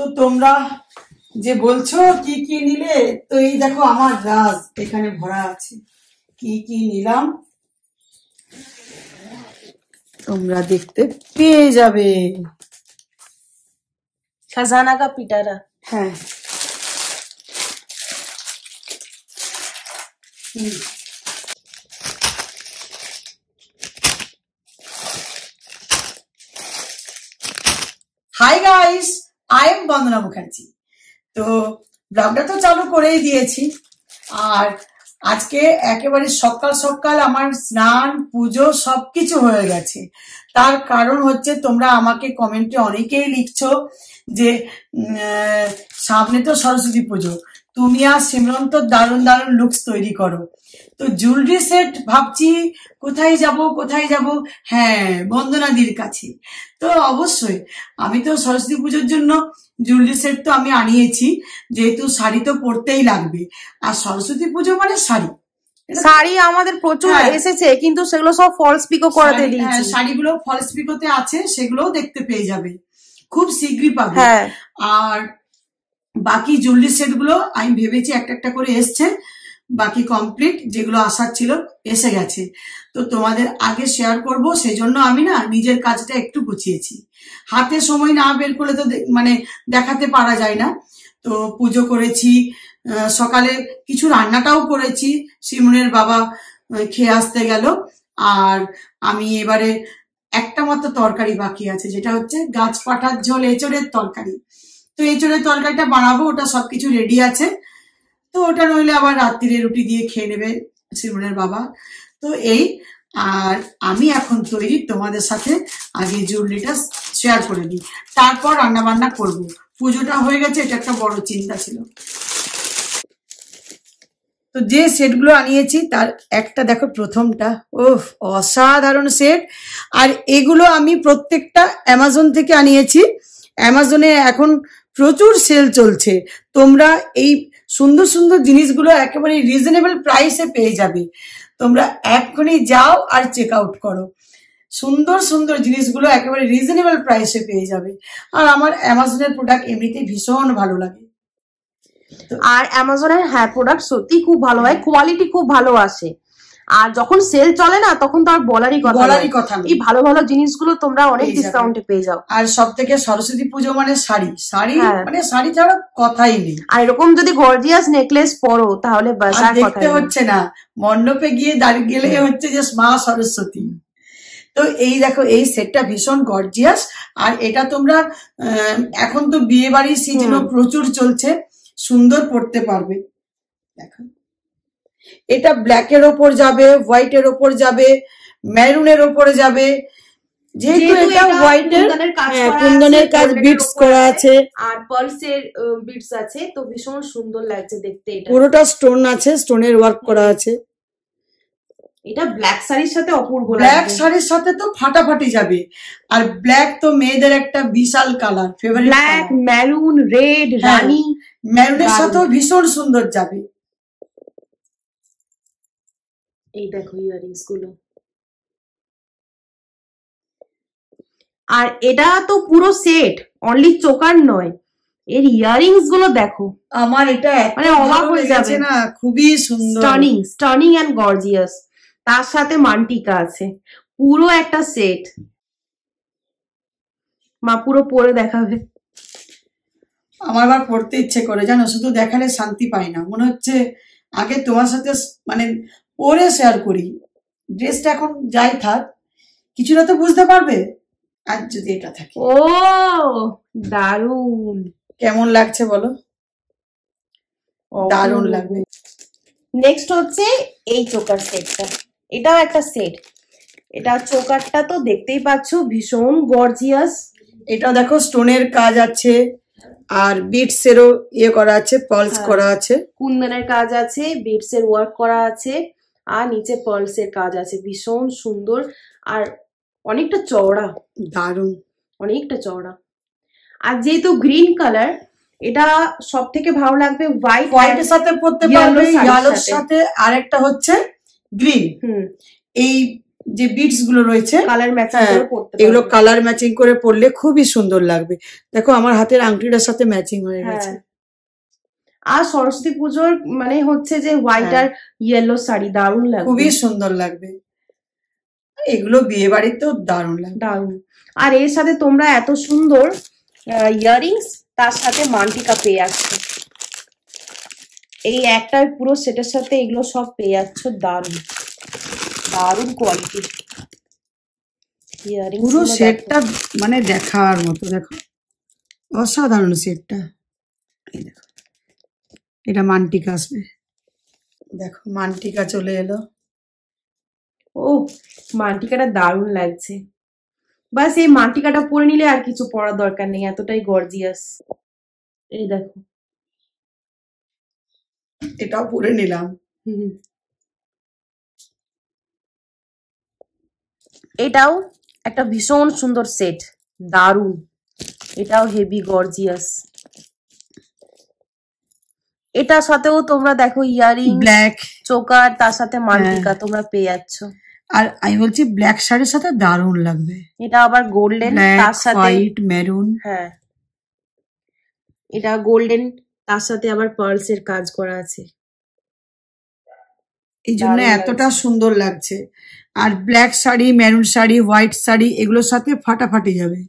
তো তোমরা যে বলছো কি কি নিলে, তো এই দেখো আমার রাজ এখানে ভরা আছে। কি কি নিলাম তোমরা দেখতে পেয়ে যাবে। खजाना का पिटारा। হ্যাঁ, হাই গাইস, আই এম বন্দনা মুখার্জি। তো ব্লগটা তো চালু করেই দিয়েছি, আর আজকে একেবারে সকাল সকাল আমার স্নান পুজো সবকিছু হয়ে গেছে। তার কারণ হচ্ছে তোমরা আমাকে কমেন্টে অনেকেই লিখছো যে সামনে তো সরস্বতী পুজো, তুমি আর সিমরন তো দারুণ দারুণ লুকস তৈরি করো। তো জুয়েলারি সেট ভাবছি কোথায় যাব, হ্যাঁ বন্দনাদির কাছে। তো অবশ্যই আমি তো সরস্বতী পুজোর জন্য জুয়েলারি সেট তো আমি আনিয়েছি, যেহেতু শাড়ি তো পরতেই লাগবে, আর সরস্বতী পুজো মানে শাড়ি। শাড়ি আমাদের প্রচুর এসেছে, কিন্তু সেগুলো সব ফলস পিকো করাতে দিয়েছি। শাড়িগুলো ফলস পিকোতে আছে, সেগুলোও দেখতে পেয়ে যাবে, খুব শীঘ্রই পাবে। আর বাকি জুয়েলারি সেট গুলো আমি ভেবেছি একটা একটা করে এসছে, বাকি কমপ্লিট যেগুলো আসার ছিল এসে গেছে। তো তোমাদের আগে শেয়ার করব, সেই জন্য আমি না নিজের কাজটা একটু গুছিয়েছি। হাতে সময় না বের করলে তো মানে দেখাতে পারা যায় না। তো পুজো করেছি, সকালে কিছু রান্নাটাও করেছি, সিমনের বাবা খেয়ে আসতে গেল। আর আমি এবারে একটা মাত্র তরকারি বাকি আছে, যেটা হচ্ছে গাছ পাঠার ঝোল, এঁচড়ের তরকারি। তো এঁচড়ের তরকারিটা বানাবো, ওটা সবকিছু রেডি আছে। তো ওটা নইলে আবার রাত্রিরে রুটি দিয়ে খেয়ে নেবে সিমরনের বাবা। তো এই, আর আমি এখন তৈরি, তোমাদের সাথে আগে জুয়েলারিটা শেয়ার করে দিই, তারপর রান্না বান্না করবো। পুজোটা হয়ে গেছে, এটা একটা বড় চিন্তা ছিল। তো যে সেটগুলো আনিয়েছি তার একটা দেখো, প্রথমটা ওহ অসাধারণ সেট। আর এগুলো আমি প্রত্যেকটা অ্যামাজন থেকে আনিয়েছি। অ্যামাজনে এখন প্রচুর সেল চলছে, তোমরা এই সুন্দর সুন্দর জিনিসগুলো একেবারে রিজনেবল প্রাইসে পেয়ে যাবে। তোমরা এক্ষুনি যাও আর চেক আউট করো, সুন্দর সুন্দর জিনিসগুলো একেবারে রিজনেবল প্রাইসে পেয়ে যাবে। আর আমার অ্যামাজনের প্রোডাক্ট এমনিতেই ভীষণ ভালো লাগে। আর অ্যামাজনের প্রোডাক্ট সত্যি খুব ভালো হয়, কোয়ালিটি খুব ভালো আসে। আর যখন সেল চলে না, তখন তো আর বলারই কথা এই ভালো ভালো জিনিসগুলো তোমরা অনেক ডিসকাউন্টে পেয়ে যাও। আর সব থেকে সরস্বতী পুজো মানে শাড়ি, মানে শাড়ি ছাড়া কথাই নেই। আর এরকম যদি গর্জিয়াস নেকলেস পরো, তাহলে দেখতে হচ্ছে না, মণ্ডপে গিয়ে দাঁড়িয়ে গেলে হচ্ছে যে মা সরস্বতী। তো এই দেখো, এই সেটটা ভীষণ গর্জিয়াস। আর এটা তোমরা এখন তো বিয়ে বাড়ির সিজনও প্রচুর চলছে, সুন্দর পড়তে পারবে। দেখো, এটা ব্ল্যাকের ওপর যাবে, হোয়াইটের ওপর যাবে, মেরুনের ওপরে যাবে। যেহেতু এটা হোয়াইটের, কুন্দনের কাজ বিটস করা আছে, আর পার্লসের বিটস আছে, তো ভীষণ সুন্দর লাগছে দেখতে। এটা পুরোটা স্টোন আছে, স্টোনের ওয়ার্ক করা আছে। এটা ব্ল্যাক শাড়ির সাথে অপূর্ব লাগবে, ব্ল্যাক শাড়ির সাথে তো ফাটাফাটি যাবে। আর ব্ল্যাক তো মেয়েদের একটা বিশাল colour, favourite. Black, maroon, red, রানী, মেরুনের সাথেও ভীষণ সুন্দর যাবে। এই দেখো ইয়ারিংস গুলো। আর এটা তো পুরো সেট, অনলি চোকার নয়, এর ইয়ারিংস গুলো দেখো। আমার এটা মানে অবাক হয়ে যাচ্ছে না, খুবই সুন্দর, স্টানিং এন্ড গর্জিয়াস। তার সাথে মান্টিকা আছে, পুরো একটা সেট। মা পুরো পরে দেখাবে। আমার আবার পড়তে ইচ্ছে করে জানো, শুধু দেখালে শান্তি পাই না, মনে হচ্ছে আগে তোমার সাথে মানে পরে শেয়ার করি। ড্রেসটা এখন যাই থাক, কিছুটা তো বুঝতে পারবে। আর যদি এটা থাকে, ও দারুন, কেমন লাগছে বলো? দারুন লাগবে। নেক্সট হচ্ছে এই চোকার সেটটা, এটাও একটা সেট। এটা চোকারটা তো দেখতেই পাচ্ছ, ভীষণ গর্জিয়াস। এটা দেখো স্টোনের কাজ আছে, আর বিটস এরও ইয়ে করা আছে, পার্লস করা আছে, কুন্দনের কাজ আছে, বিটস এর ওয়ার্ক করা আছে, আর নিচে পার্লস এর কাজ আছে। ভীষণ সুন্দর, আর অনেকটা চওড়া, দারুন, অনেকটা চওড়া। আর যেহেতু গ্রিন কালার, এটা সব থেকে ভালো লাগবে হোয়াইটের সাথে পরতে পারবে, ইয়েলোর সাথে। আরেকটা হচ্ছে গ্রিন, এই যে বিটস গুলো রয়েছে কালার ম্যাচিং করে পড়তে, এগুলো কালার ম্যাচিং করে পরলে খুবই সুন্দর লাগবে। দেখো আমার হাতের আংটিটার সাথে ম্যাচিং হয়ে গেছে। আর সরস্বতী পুজোর মানে হচ্ছে যে হোয়াইট আর ইয়েলো শাড়ি দারুণ লাগবে, খুবই সুন্দর লাগবে। এগুলো বিয়ে বাড়িতেও দারুণ লাগবে, দারুণ। আর এর সাথে তোমরা এত সুন্দর ইয়াররিংস তার সাথে মান্টিকা পেয়ে যাচ্ছ, এই একটা পুরো সেটের সাথে এগুলো সব পেয়ে যাচ্ছ। দারুণ দারুণ কোয়ালিটি ইয়াররিংস, পুরো সেটটা মানে দেখার মতো। দেখো অসাধারণ সেটটা। এটা মান্টিকা আসবে, দেখো মান্টিকা চলে এলো। ও মান্টিকাটা দারুণ লাগছে, বাস এই মান্টিকাটা পরে নিলে আর কিছু পরার দরকার নেই, এতটাই গর্জিয়াস। এই দেখো এটাও পরে নিলাম। এটাও একটা ভীষণ সুন্দর সেট, দারুণ। এটাও হেভি গর্জিয়াস। এটার সাথেও তোমরা দেখো ইয়ারিং, ব্ল্যাক চোকার, তার সাথে মান্টিকা তোমরা পেয়ে যাচ্ছ। আর আমি বলছি ব্ল্যাক শাড়ির সাথে দারুণ লাগবে। এটা আবার গোল্ডেন, তার সাথে হোয়াইট মেরুন। হ্যাঁ এটা গোল্ডেন, তার সাথে আবার পার্লস এর কাজ করা আছে, এই জন্য এতটা সুন্দর লাগছে। আর black sari, maroon sari, white sari এগুলোর সাথে ফাটাফাটি যাবে।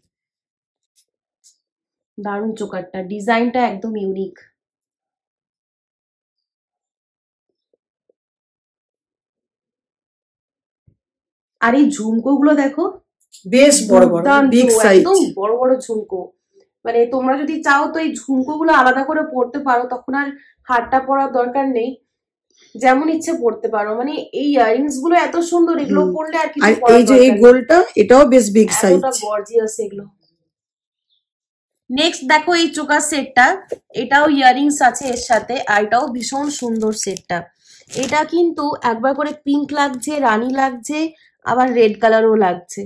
দারুণ চোকারটা, ডিজাইনটা একদম ইউনিক। আর এই ঝুমকো গুলো দেখো বেশ বড় বড়, বিগ সাইজ, বড় বড় ঝুমকো। মানে তোমরা যদি চাও তো এই ঝুমকো গুলো আলাদা করে পড়তে পারো, তখন আর হারটা পরার দরকার নেই, যেমন ইচ্ছে পড়তে পারো। মানে এই ইয়ারিংস গুলো এত সুন্দর, এগুলো পরলে আর কিছু পরার দরকার নেই। এই যে এই গোলটা, এটাও বেশ বিগ সাইজ, এতটা গর্জিয়াস এগুলো। নেক্সট দেখো এই চোকার সেটটা, এটাও ইয়ারিংস আছে এর সাথে, আর এটাও ভীষণ সুন্দর সেটটা। এটা কিন্তু একবার করে পিঙ্ক লাগছে, রানী লাগছে, আবার রেড কালারও লাগছে।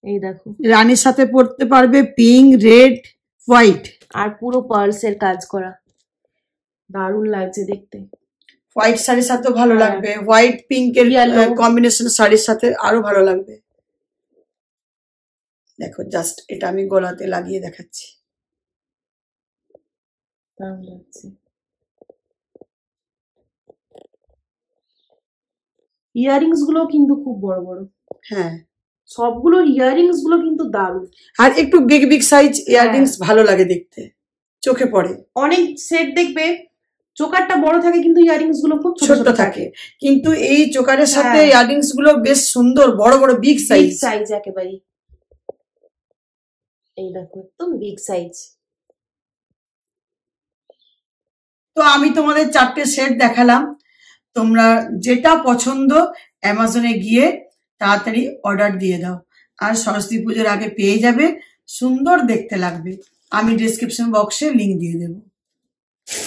এই দেখো রানীর সাথে পরতে পারবে, পিঙ্ক, রেড, হোয়াইট, আর পুরো পার্লস এর কাজ করা, দারুণ লাগছে দেখতে। হোয়াইট শাড়ির সাথে ভালো লাগবে, হোয়াইট পিঙ্ক এর কম্বিনেশন শাড়ির সাথে আরো ভালো লাগবে। দেখো জাস্ট এটা আমি গলাতে লাগিয়ে দেখাচ্ছি, দারুণ লাগছে। ইয়ারিংস গুলো কিন্তু খুব বড় বড়, হ্যাঁ সবগুলোর ইয়ারিংস গুলো কিন্তু দারুণ। আর একটু বিগ বিগ সাইজ ইয়াররিংস ভালো লাগে দেখতে, চোখে পড়ে। অনেক সেট দেখবে চোকারটা বড় থাকে কিন্তু ইয়ারিংস গুলো খুব ছোট থাকে, কিন্তু এই চোকারের সাথে ইয়াররিংস গুলো বেশ সুন্দর, বড় বড় বিগ সাইজ একেবারে। এই দেখো একদম বিগ সাইজ। তো আমি তোমাদের 4টে সেট দেখালাম, তোমরা যেটা পছন্দ অ্যামাজনে গিয়ে তাড়াতাড়ি অর্ডার দিয়ে দাও, আর সরস্বতী পুজোর আগে পেয়ে যাবে, সুন্দর দেখতে লাগবে। আমি ডেসক্রিপশন বক্সে লিংক দিয়ে দেব।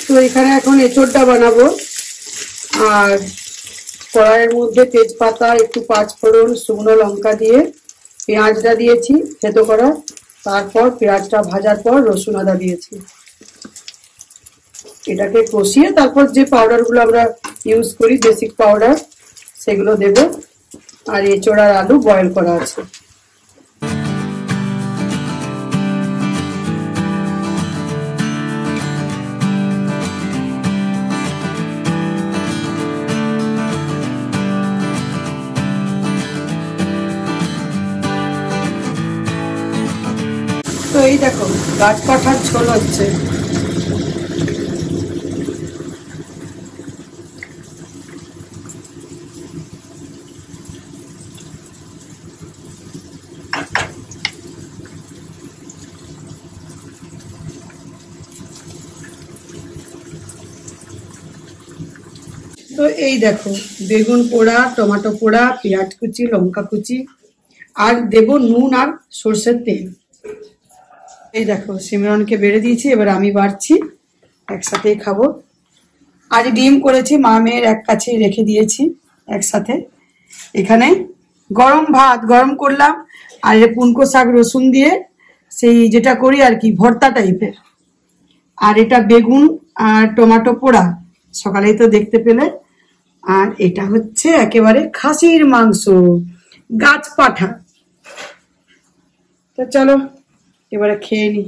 তো এখানে এখন এঁচোড়টা বানাবো, আর কড়াইয়ের মধ্যে তেজপাতা, একটু পাঁচফোড়ন, শুকনো লঙ্কা দিয়ে পেঁয়াজটা দিয়েছি থেতো করা, তারপর পেঁয়াজটা ভাজার পর রসুন আদা দিয়েছি। এটাকে কষিয়ে তারপর যে পাউডার গুলো আমরা ইউজ করি, বেসিক পাউডার, সেগুলো দেব। আর এঁচোড় আর আলু বয়েল করা আছে। তো এই দেখো গাছ পাঠার ঝোল হচ্ছে। তো এই দেখো বেগুন পোড়া, টমেটো পোড়া, পেঁয়াজ কুচি, লঙ্কা কুচি, আর দেব নুন আর সর্ষের তেল। এই দেখো সিমরনকে বেড়ে দিয়েছি, এবার আমি বাড়ছি, একসাথেই খাবো। আজ ডিম করেছি, মা মেয়ের এক কাছেই রেখে দিয়েছি একসাথে। এখানে গরম ভাত গরম করলাম, আর পুনকো শাক রসুন দিয়ে সেই যেটা করি আর কি, ভর্তা টাইপের। আর এটা বেগুন আর টমেটো পোড়া, সকালেই তো দেখতে পেলে। আর এটা হচ্ছে একেবারে খাসির মাংস, গাছ পাঠা। তো চলো এবারে খেয়ে নি।